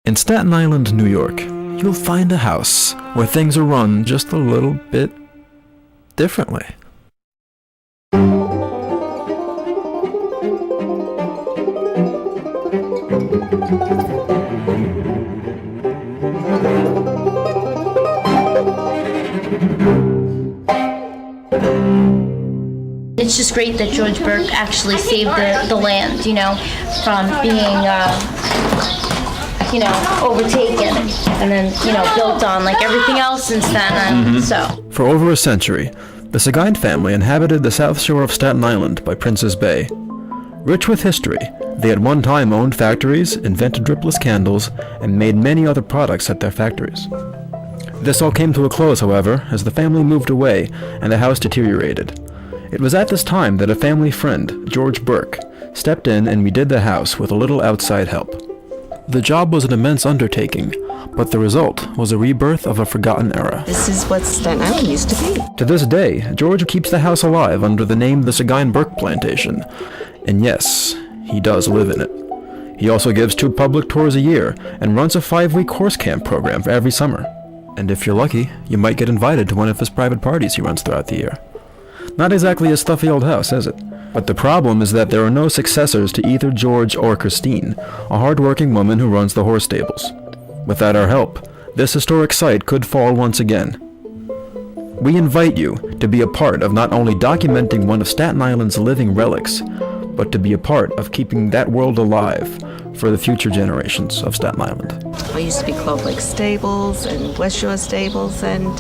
In Staten Island, New York, you'll find a house where things are run just a little bit differently. It's just great that George Burke actually saved the land, from being, overtaken and then, built on like everything else in Staten Island, so. For over a century, the Seguine family inhabited the south shore of Staten Island by Prince's Bay. Rich with history, they at one time owned factories, invented dripless candles, and made many other products at their factories. This all came to a close, however, as the family moved away and the house deteriorated. It was at this time that a family friend, George Burke, stepped in and redid the house with a little outside help. The job was an immense undertaking, but the result was a rebirth of a forgotten era. This is what Staten Island used to be. To this day, George keeps the house alive under the name the Seguine Burke Plantation. And yes, he does live in it. He also gives 2 public tours a year and runs a 5-week horse camp program for every summer. And if you're lucky, you might get invited to one of his private parties he runs throughout the year. Not exactly a stuffy old house, is it? But the problem is that there are no successors to either George or Christine, a hard-working woman who runs the horse stables. Without our help, this historic site could fall once again. We invite you to be a part of not only documenting one of Staten Island's living relics, but to be a part of keeping that world alive for the future generations of Staten Island. It used to be Clove Lake Stables and West Shore Stables, and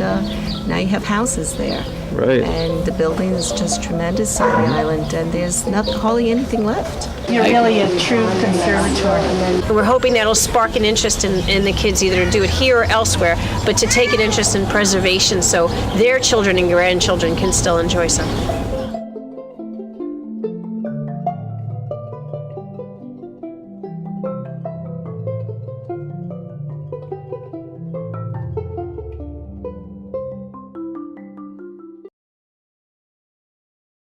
now you have houses there. Right. And the building is just tremendous on the island, and there's not hardly anything left. You're really a true conservator. We're hoping that'll spark an interest in the kids either to do it here or elsewhere, but to take an interest in preservation so their children and grandchildren can still enjoy something.